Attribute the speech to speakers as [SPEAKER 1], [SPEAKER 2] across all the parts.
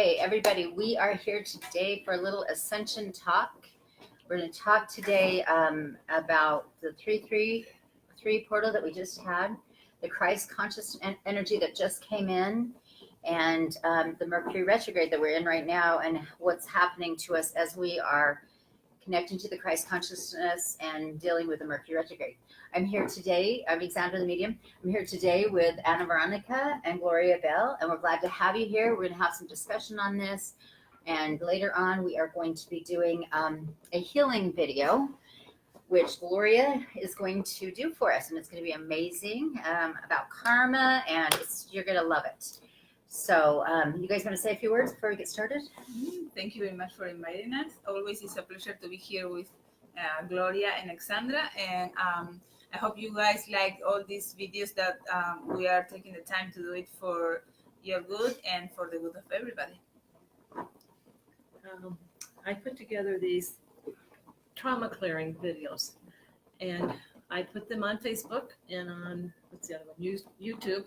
[SPEAKER 1] Okay, everybody, we are here today for a little Ascension talk. We're going to talk today about the 333 portal that we just had, the Christ conscious energy that just came in, and the Mercury retrograde that we're in right now, and what's happening to us as we are connecting to the Christ consciousness and dealing with the Mercury retrograde. I'm here today. I'm Alexandra the Medium. I'm here today with Anna Veronica and Gloria Bell, and we're glad to have you here. We're going to have some discussion on this, and later on we are going to be doing a healing video, which Gloria is going to do for us, and it's going to be amazing, about karma, and you're going to love it. So you guys want to say a few words before we get started?
[SPEAKER 2] Thank you very much for inviting us. Always it's a pleasure to be here with Gloria and Alexandra, and I hope you guys like all these videos that we are taking the time to do it for your good and for the good of everybody.
[SPEAKER 3] I put together these trauma clearing videos, and I put them on Facebook and on YouTube,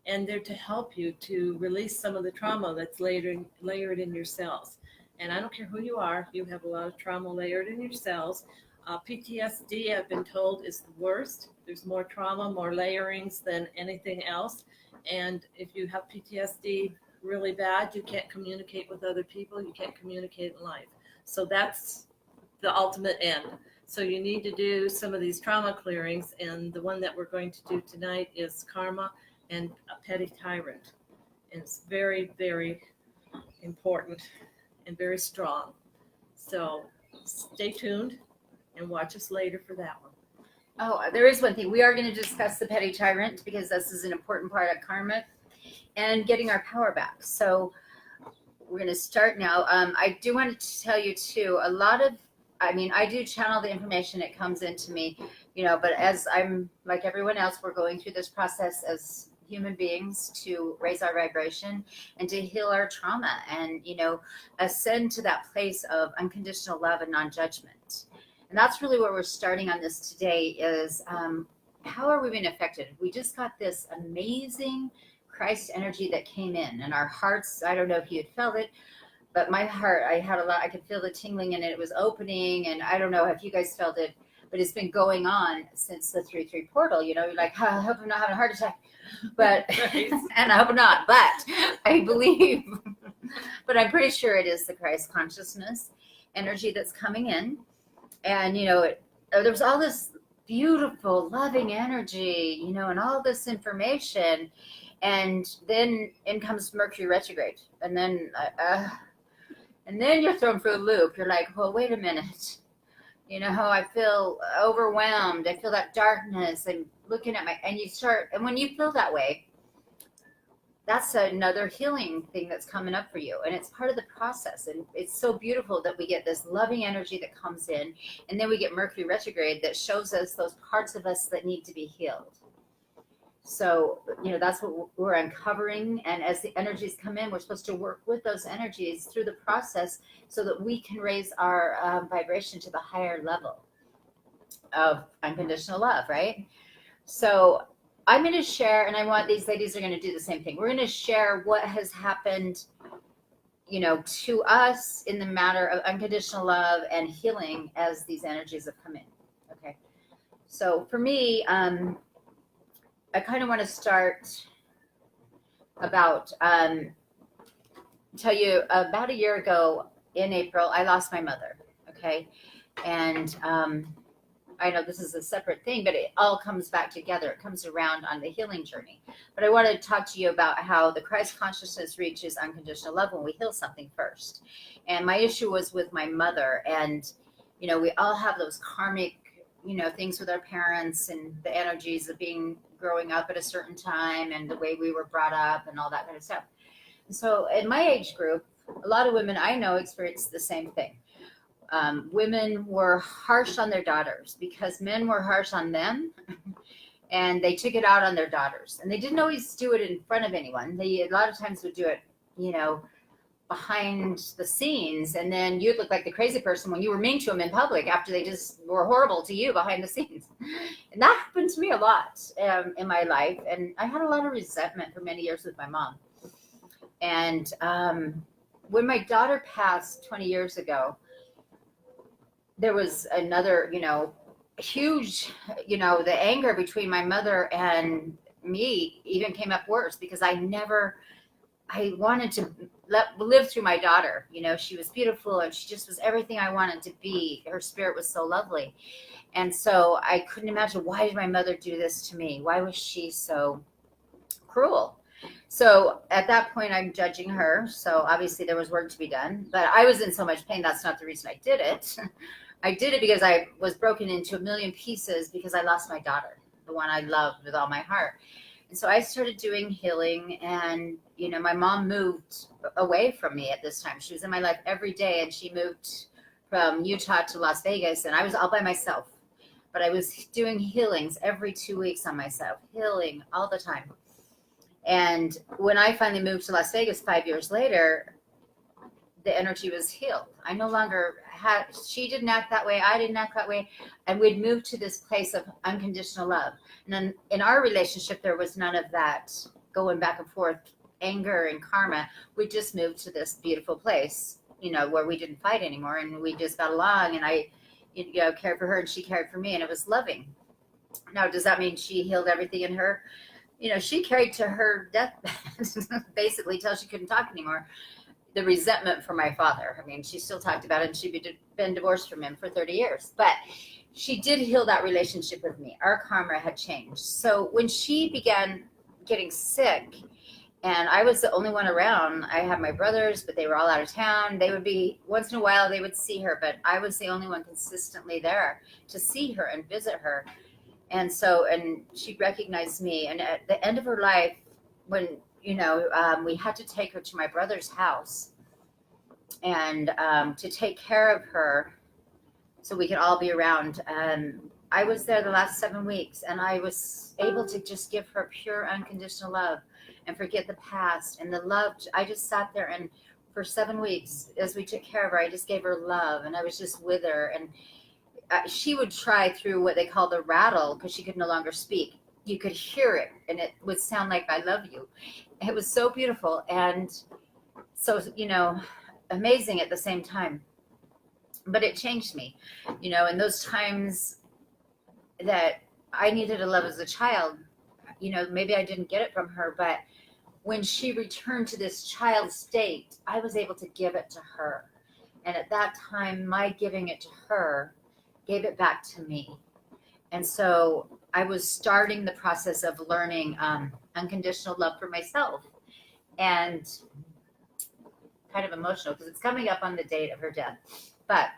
[SPEAKER 3] and they're to help you to release some of the trauma that's layered in your cells. And I don't care who you are, you have a lot of trauma layered in your cells. PTSD, I've been told, is the worst. There's more trauma, more layerings than anything else. And if you have PTSD really bad, you can't communicate with other people, you can't communicate in life. So that's the ultimate end. So you need to do some of these trauma clearings, and the one that we're going to do tonight is karma and a petty tyrant. And it's very, very important and very strong. So stay tuned and watch us later for that one.
[SPEAKER 1] Oh, there is one thing. We are going to discuss the petty tyrant because this is an important part of karma and getting our power back. So we're going to start now. I do want to tell you too, I do channel the information, it comes into me, but as I'm like everyone else, we're going through this process as human beings to raise our vibration and to heal our trauma and, ascend to that place of unconditional love and non-judgment. And that's really where we're starting on this today is how are we being affected? We just got this amazing Christ energy that came in, and our hearts, I don't know if you had felt it, but my heart, I could feel the tingling in it. It was opening, and I don't know if you guys felt it, but it's been going on since the 333 portal. You're like, I hope I'm not having a heart attack, but and I hope not, but I believe, but I'm pretty sure it is the Christ consciousness energy that's coming in. And, there was all this beautiful, loving energy, and all this information. And then in comes Mercury retrograde. And then you're thrown for a loop. You're like, well, wait a minute. I feel overwhelmed. I feel that darkness. I'm looking at and when you feel that way, that's another healing thing that's coming up for you. And it's part of the process. And it's so beautiful that we get this loving energy that comes in. And then we get Mercury retrograde that shows us those parts of us that need to be healed. So, that's what we're uncovering. And as the energies come in, we're supposed to work with those energies through the process so that we can raise our vibration to the higher level of unconditional love, right? So I'm going to share, and I want these ladies are going to do the same thing. We're going to share what has happened, to us in the matter of unconditional love and healing as these energies have come in. Okay. So for me, I kind of want to start about, tell you about a year ago in April, I lost my mother. Okay. And, I know this is a separate thing, but it all comes back together. It comes around on the healing journey. But I want to talk to you about how the Christ consciousness reaches unconditional love when we heal something first. And my issue was with my mother. And, we all have those karmic, things with our parents and the energies of growing up at a certain time and the way we were brought up and all that kind of stuff. And so in my age group, a lot of women I know experienced the same thing. Women were harsh on their daughters because men were harsh on them and they took it out on their daughters, and they didn't always do it in front of anyone. They a lot of times would do it, behind the scenes, and then you'd look like the crazy person when you were mean to them in public after they just were horrible to you behind the scenes. And that happened to me a lot in my life, and I had a lot of resentment for many years with my mom. And when my daughter passed 20 years ago, there was another, huge, the anger between my mother and me even came up worse because I wanted to live through my daughter. She was beautiful and she just was everything I wanted to be. Her spirit was so lovely. And so I couldn't imagine, why did my mother do this to me? Why was she so cruel? So at that point, I'm judging her. So obviously there was work to be done, but I was in so much pain. That's not the reason I did it. I did it because I was broken into a million pieces because I lost my daughter, the one I loved with all my heart. And so I started doing healing, and, my mom moved away from me at this time. She was in my life every day, and she moved from Utah to Las Vegas, and I was all by myself. But I was doing healings every 2 weeks on myself, healing all the time. And when I finally moved to Las Vegas 5 years later, the energy was healed. I no longer she didn't act that way. I didn't act that way. And we'd moved to this place of unconditional love. And then in our relationship, there was none of that going back and forth, anger and karma. We just moved to this beautiful place, where we didn't fight anymore. And we just got along, and I, cared for her and she cared for me, and it was loving. Now, does that mean she healed everything in her? She carried to her deathbed, basically, till she couldn't talk anymore, the resentment for my father. I mean, she still talked about it, and she'd been divorced from him for 30 years. But she did heal that relationship with me. Our karma had changed. So when she began getting sick, and I was the only one around, I had my brothers, but they were all out of town. They would be, once in a while, they would see her, but I was the only one consistently there to see her and visit her. And so, and she recognized me. And at the end of her life, when, we had to take her to my brother's house and to take care of her so we could all be around. I was there the last 7 weeks, and I was able to just give her pure unconditional love and forget the past and the love. I just sat there, and for 7 weeks, as we took care of her, I just gave her love, and I was just with her. And she would try through what they call the rattle, because she could no longer speak. You could hear it, and it would sound like "I love you." It was so beautiful, and so, amazing at the same time. But it changed me, in those times that I needed a love as a child. Maybe I didn't get it from her, but when she returned to this child state, I was able to give it to her. And at that time, my giving it to her gave it back to me. And so I was starting the process of learning unconditional love for myself. And kind of emotional because it's coming up on the date of her death. But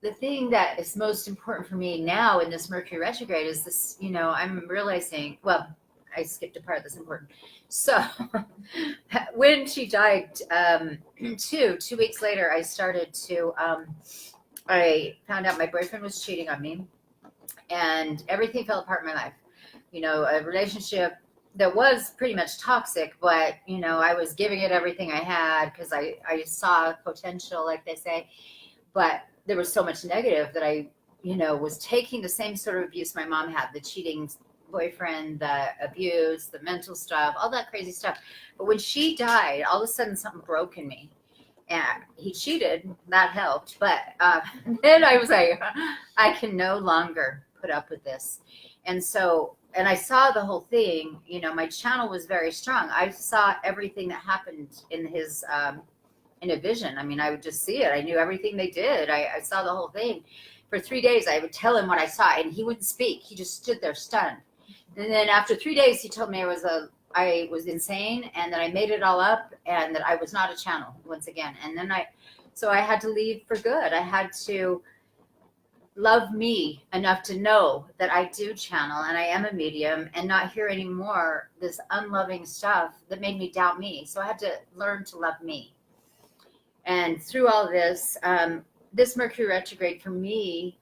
[SPEAKER 1] the thing that is most important for me now in this Mercury retrograde is this, I'm realizing, well, I skipped a part that's important. So when she died, 2 weeks later, I started to, I found out my boyfriend was cheating on me, and everything fell apart in my life. A relationship that was pretty much toxic, but, I was giving it everything I had because I saw potential, like they say. But there was so much negative that I, was taking the same sort of abuse my mom had, the cheating boyfriend, the abuse, the mental stuff, all that crazy stuff. But when she died, all of a sudden something broke in me. And he cheated, that helped. But then I was like, I can no longer put up with this. And so, and I saw the whole thing, my channel was very strong. I saw everything that happened in his, in a vision. I mean, I would just see it. I knew everything they did. I saw the whole thing. For 3 days, I would tell him what I saw, and he wouldn't speak. He just stood there stunned. And then after 3 days, he told me I was insane, and that I made it all up, and that I was not a channel once again. And then so I had to leave for good. I had to love me enough to know that I do channel and I am a medium, and not hear anymore this unloving stuff that made me doubt me. So I had to learn to love me. And through all this, this Mercury retrograde for me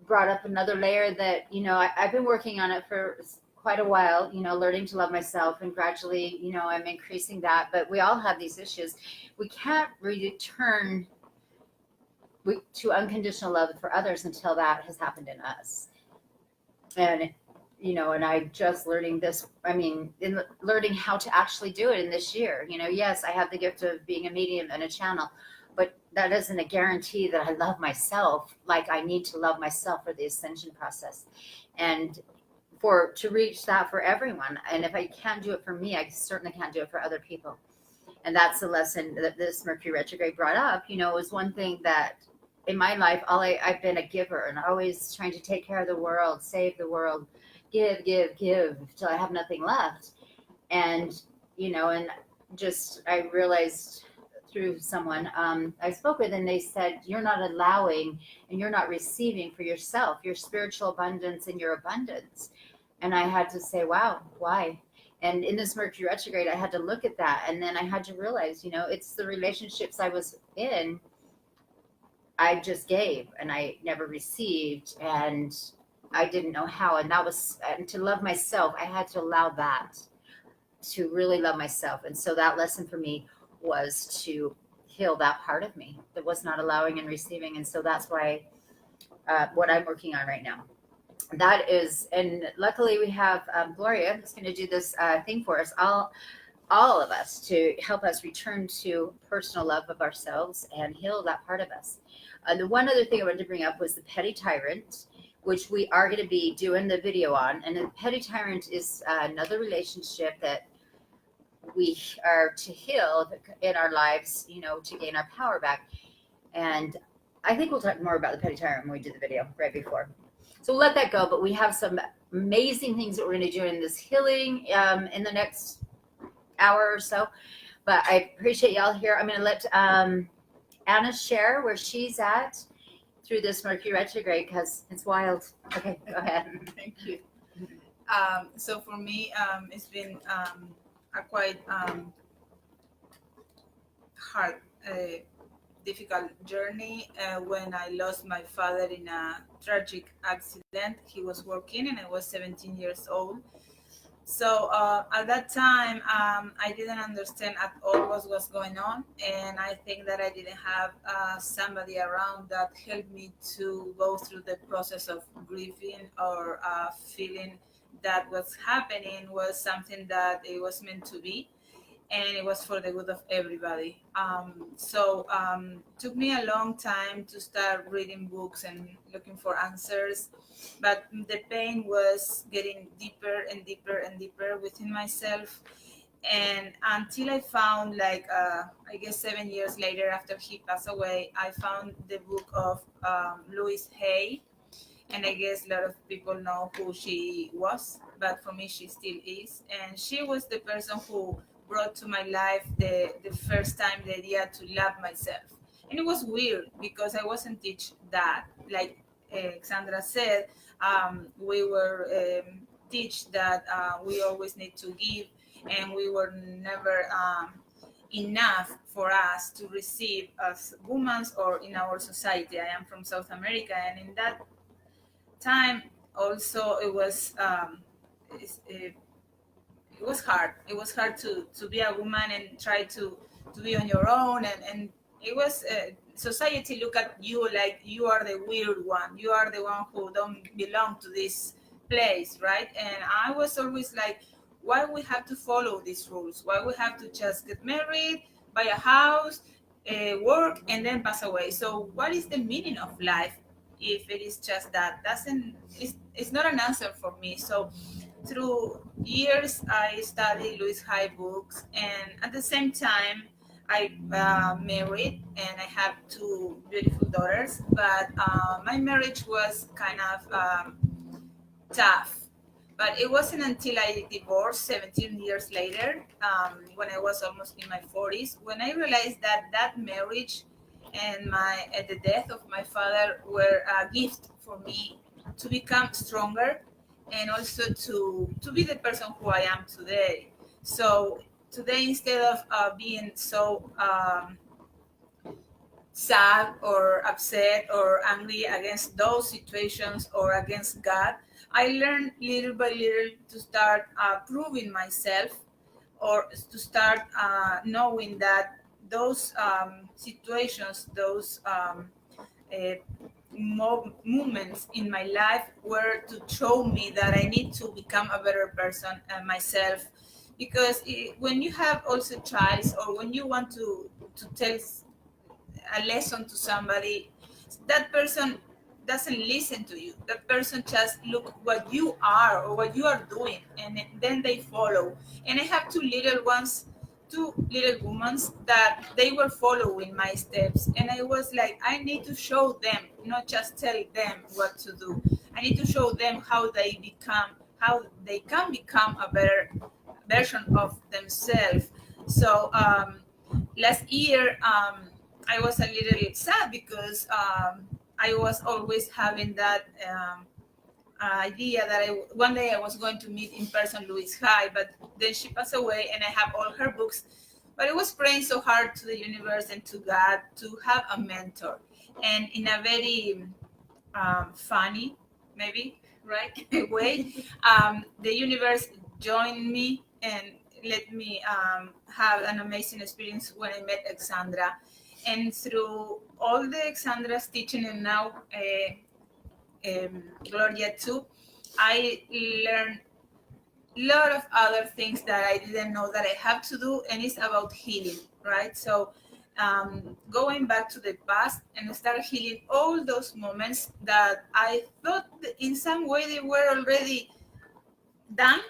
[SPEAKER 1] brought up another layer that, I've been working on it for quite a while, learning to love myself, and gradually, I'm increasing that. But we all have these issues. We can't return to unconditional love for others until that has happened in us. And, and I just learning this, in learning how to actually do it in this year. Yes, I have the gift of being a medium and a channel, but that isn't a guarantee that I love myself like I need to love myself for the ascension process. And to reach that for everyone. And if I can't do it for me, I certainly can't do it for other people. And that's the lesson that this Mercury retrograde brought up. Was one thing that in my life, I've been a giver and always trying to take care of the world, save the world, give till I have nothing left. And, and just, I realized through someone I spoke with, and they said, you're not allowing and you're not receiving for yourself, your spiritual abundance and your abundance. And I had to say, wow, why? And in this Mercury retrograde, I had to look at that. And then I had to realize, it's the relationships I was in. I just gave and I never received. And I didn't know how. And that was, and to love myself, I had to allow that to really love myself. And so that lesson for me was to heal that part of me that was not allowing and receiving. And so that's why what I'm working on right now. That is, and luckily we have Gloria who's going to do this thing for us, all of us, to help us return to personal love of ourselves and heal that part of us. The one other thing I wanted to bring up was the petty tyrant, which we are going to be doing the video on. And the petty tyrant is another relationship that we are to heal in our lives, to gain our power back. And I think we'll talk more about the petty tyrant when we do the video right before. So we'll let that go, but we have some amazing things that we're going to do in this healing in the next hour or so. But I appreciate y'all here. I'm going to let Anna share where she's at through this Mercury retrograde because it's wild. Okay, go ahead.
[SPEAKER 2] Thank you. So for me, it's been a quite hard, difficult journey when I lost my father in a tragic accident. He was working and I was 17 years old. So at that time, I didn't understand at all what was going on. And I think that I didn't have somebody around that helped me to go through the process of grieving or feeling that what's happening was something that it was meant to be. And it was for the good of everybody. So took me a long time to start reading books and looking for answers, but the pain was getting deeper and deeper and deeper within myself. And until I found, I guess 7 years later after he passed away, I found the book of Louise Hay. And I guess a lot of people know who she was, but for me, she still is. And she was the person who brought to my life the first time the idea to love myself. And it was weird because I wasn't taught that. Like Sandra said, we were taught that we always need to give, and we were never enough for us to receive as women or in our society. I am from South America, and in that time also it was it was hard. It was hard to be a woman and try to be on your own. And it was, society look at you like you are the weird one. You are the one who don't belong to this place, right? And I was always like, why we have to follow these rules? Why we have to just get married, buy a house, work, and then pass away? So what is the meaning of life if it is just that? It's not an answer for me. So through years, I studied Louise Hay books, and at the same time, I married, and I have two beautiful daughters. But my marriage was kind of tough. But it wasn't until I divorced 17 years later, when I was almost in my 40s, when I realized that marriage and the death of my father were a gift for me to become stronger, and also to be the person who I am today. So today, instead of being so sad or upset or angry against those situations or against God, I learned little by little to start proving myself, or to start knowing that those situations, those moments in my life were to show me that I need to become a better person myself. Because when you have also trials, or when you want to tell a lesson to somebody, that person doesn't listen to you. That person just look what you are or what you are doing, and then they follow. And I have two little women that they were following my steps, and I was like, I need to show them, not just tell them what to do. I need to show them how they can become a better version of themselves. So last year, I was a little sad because I was always having that idea that one day I was going to meet in person Louise Hay, but then she passed away, and I have all her books. But I was praying so hard to the universe and to God to have a mentor, and in a very funny, maybe, right, way, the universe joined me and let me have an amazing experience when I met Alexandra. And through all the Alexandra's teaching, and now Gloria too, I learned a lot of other things that I didn't know that I have to do, and it's about healing, right? So going back to the past and start healing all those moments that I thought in some way they were already done,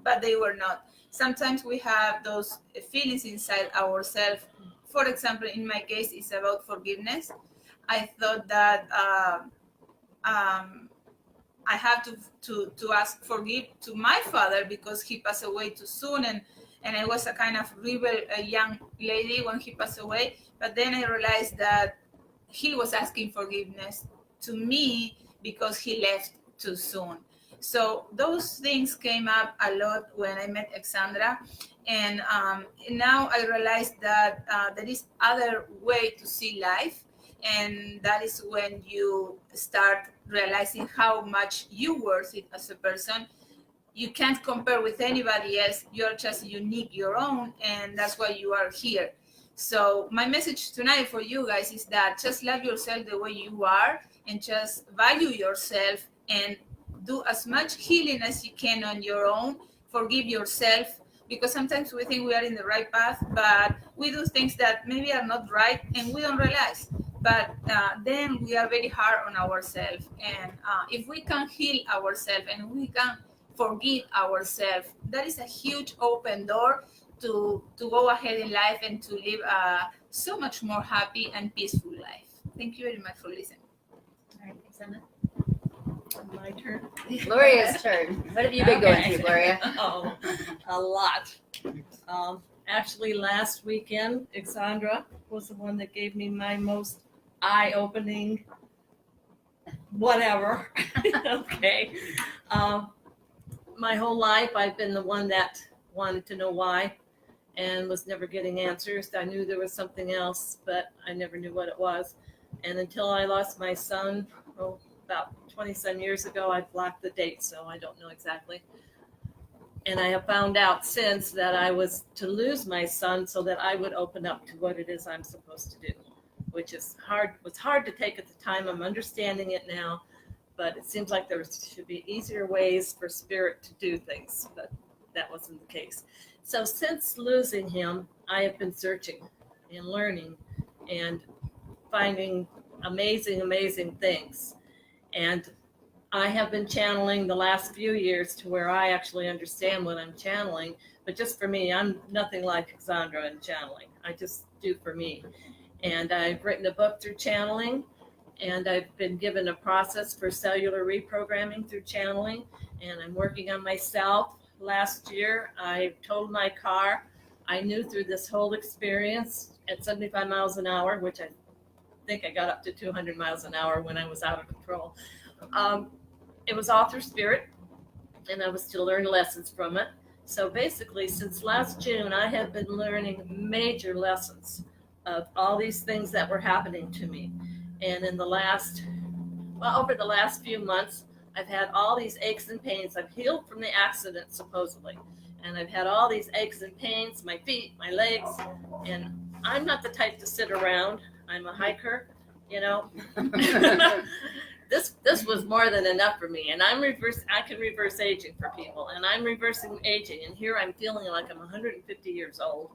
[SPEAKER 2] but they were not. Sometimes we have those feelings inside ourselves. For example, in my case, it's about forgiveness. I thought that I have to ask forgive to my father because he passed away too soon, and I was a kind of rebel, a young lady when he passed away. But then I realized that he was asking forgiveness to me because he left too soon. So those things came up a lot when I met Alexandra, and now I realized that there is other way to see life, and that is when you start realizing how much you worth it as a person. You can't compare with anybody else. You're just unique, your own, and that's why you are here. So my message tonight for you guys is that just love yourself the way you are, and just value yourself, and do as much healing as you can on your own. Forgive yourself, because sometimes we think we are in the right path, but we do things that maybe are not right, and we don't realize. But then we are very hard on ourselves. And if we can heal ourselves and we can forgive ourselves, that is a huge open door to go ahead in life and to live a so much more happy and peaceful life. Thank you very much for listening.
[SPEAKER 1] All right, Alexandra.
[SPEAKER 3] My turn.
[SPEAKER 1] Gloria's turn. What have you been going through, Gloria?
[SPEAKER 3] Oh, a lot. Actually, last weekend, Alexandra was the one that gave me my most eye-opening whatever. Okay. My whole life, I've been the one that wanted to know why and was never getting answers. I knew there was something else, but I never knew what it was. And until I lost my son, about 20-some years ago, I blocked the date, so I don't know exactly. And I have found out since that I was to lose my son so that I would open up to what it is I'm supposed to do, which is hard. It was hard to take at the time. I'm understanding it now, but it seems like there should be easier ways for spirit to do things, but that wasn't the case. So since losing him, I have been searching and learning and finding amazing, amazing things. And I have been channeling the last few years to where I actually understand what I'm channeling. But just for me, I'm nothing like Alexandra in channeling. I just do for me. And I've written a book through channeling, and I've been given a process for cellular reprogramming through channeling, and I'm working on myself. Last year, I totaled my car. I knew through this whole experience at 75 miles an hour, which I think I got up to 200 miles an hour when I was out of control. It was all through spirit, and I was to learn lessons from it. So basically, since last June, I have been learning major lessons of all these things that were happening to me. And in over the last few months, I've had all these aches and pains. I've healed from the accident, supposedly. And I've had all these aches and pains, my feet, my legs. And I'm not the type to sit around. I'm a hiker, you know. This was more than enough for me, and I can reverse aging for people, and I'm reversing aging, and here I'm feeling like I'm 150 years old,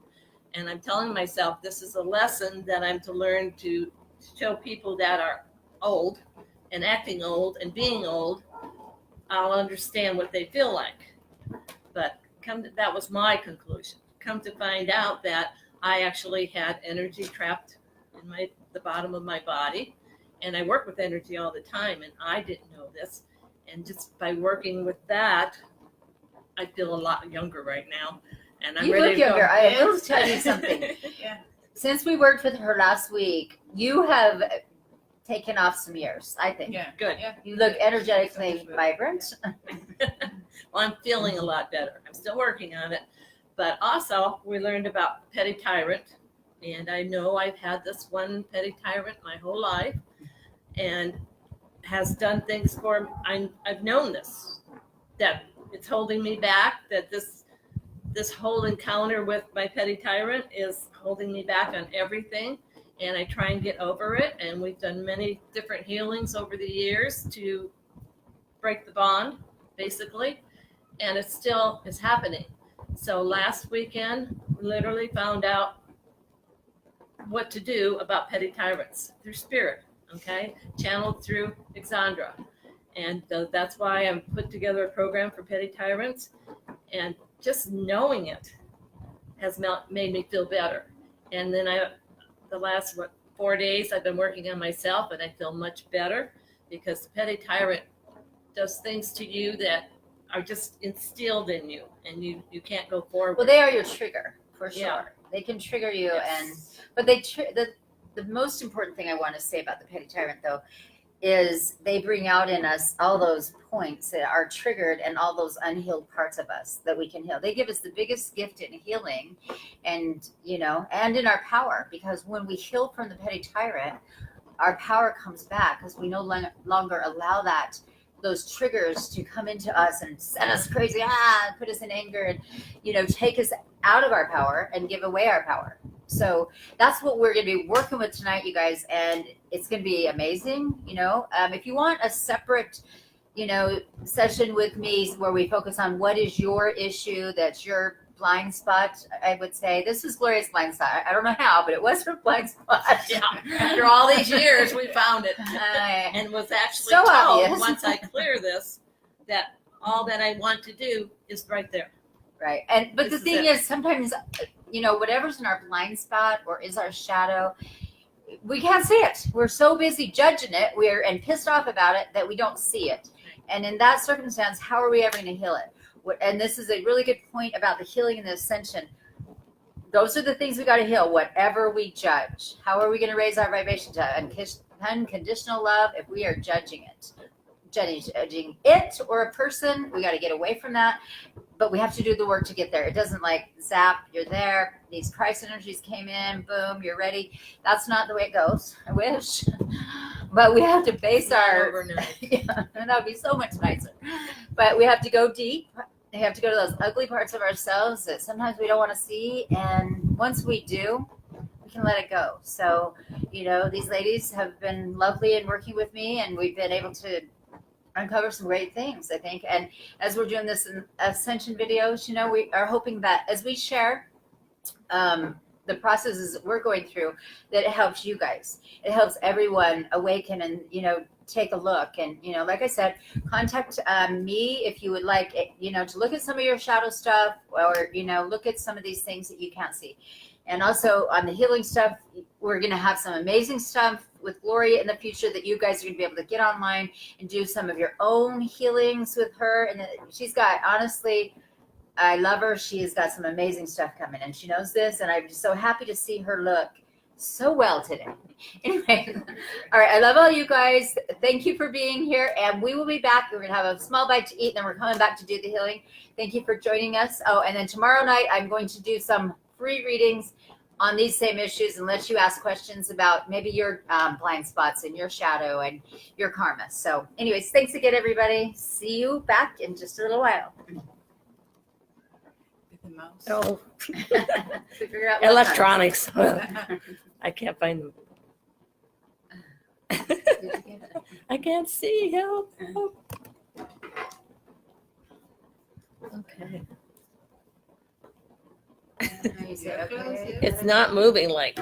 [SPEAKER 3] and I'm telling myself this is a lesson that I'm to learn to show people that are old and acting old and being old. I'll understand what they feel like. But that was my conclusion. Come to find out that I actually had energy trapped in the bottom of my body. And I work with energy all the time, and I didn't know this. And just by working with that, I feel a lot younger right now. And I'm
[SPEAKER 1] You
[SPEAKER 3] ready
[SPEAKER 1] look
[SPEAKER 3] to
[SPEAKER 1] younger.
[SPEAKER 3] go.
[SPEAKER 1] I will tell you something.
[SPEAKER 2] Yeah.
[SPEAKER 1] Since we worked with her last week, you have taken off some years, I think.
[SPEAKER 2] Yeah.
[SPEAKER 3] Good.
[SPEAKER 2] Yeah.
[SPEAKER 1] You look energetically vibrant.
[SPEAKER 3] Well, I'm feeling a lot better. I'm still working on it. But also, we learned about petty tyrant. And I know I've had this one petty tyrant my whole life and has done things for me. I've known this, that it's holding me back, that this whole encounter with my petty tyrant is holding me back on everything. And I try and get over it. And we've done many different healings over the years to break the bond, basically. And it still is happening. So last weekend, we literally found out what to do about petty tyrants through spirit, okay? Channeled through Exandra. And that's why I put together a program for petty tyrants. And just knowing it has made me feel better. And then the last 4 days, I've been working on myself, and I feel much better because the petty tyrant does things to you that are just instilled in you, and you can't go forward.
[SPEAKER 1] Well, they are your trigger, for sure.
[SPEAKER 3] Yeah.
[SPEAKER 1] They can trigger you,
[SPEAKER 3] Yes.
[SPEAKER 1] but the most important thing I want to say about the petty tyrant, though, is they bring out in us all those points that are triggered and all those unhealed parts of us that we can heal. They give us the biggest gift in healing, and and in our power, because when we heal from the petty tyrant, our power comes back because we no longer allow those triggers to come into us and send us crazy, put us in anger, and take us out of our power and give away our power. So that's what we're going to be working with tonight, you guys, and it's going to be amazing. If you want a separate session with me where we focus on what is your issue, that's your blind spot, I would say this is Gloria's blind spot. I don't know how, but it was her blind spot.
[SPEAKER 3] Yeah. After all these years, we found it, and was actually
[SPEAKER 1] So
[SPEAKER 3] told
[SPEAKER 1] obvious.
[SPEAKER 3] once I clear this that all that I want to do is right there.
[SPEAKER 1] Right. But the thing is, sometimes, whatever's in our blind spot or is our shadow, we can't see it. We're so busy judging it, and pissed off about it that we don't see it. And in that circumstance, how are we ever going to heal it? And this is a really good point about the healing and the ascension. Those are the things we got to heal, whatever we judge. How are we going to raise our vibration to unconditional love if we are judging it? Judging it or a person, we got to get away from that. But we have to do the work to get there. It doesn't zap, you're there. These Christ energies came in, boom, you're ready. That's not the way it goes. I wish. But we have to base that would be so much nicer. But we have to go deep. We have to go to those ugly parts of ourselves that sometimes we don't want to see. And once we do, we can let it go. So, these ladies have been lovely in working with me, and we've been able to uncover some great things, I think. And as we're doing this in Ascension videos, we are hoping that as we share the processes that we're going through, that it helps you guys. It helps everyone awaken and, take a look. And, like I said, contact me if you would like, to look at some of your shadow stuff, or, look at some of these things that you can't see. And also on the healing stuff, we're going to have some amazing stuff with Gloria in the future that you guys are going to be able to get online and do some of your own healings with her. And she's got, honestly, I love her. She has got some amazing stuff coming, and she knows this. And I'm just so happy to see her look so well today. Anyway, all right. I love all you guys. Thank you for being here. And we will be back. We're going to have a small bite to eat, and then we're coming back to do the healing. Thank you for joining us. Oh, and then tomorrow night, I'm going to do some free readings on these same issues and let you ask questions about maybe your blind spots and your shadow and your karma. So anyways, thanks again, everybody. See you back in just a little while.
[SPEAKER 2] The mouse.
[SPEAKER 3] Oh,
[SPEAKER 1] Figure out what
[SPEAKER 3] electronics. I can't find them.
[SPEAKER 1] Did you get it?
[SPEAKER 3] I can't see. Help. Okay.
[SPEAKER 1] And you say, okay.
[SPEAKER 3] It's not moving like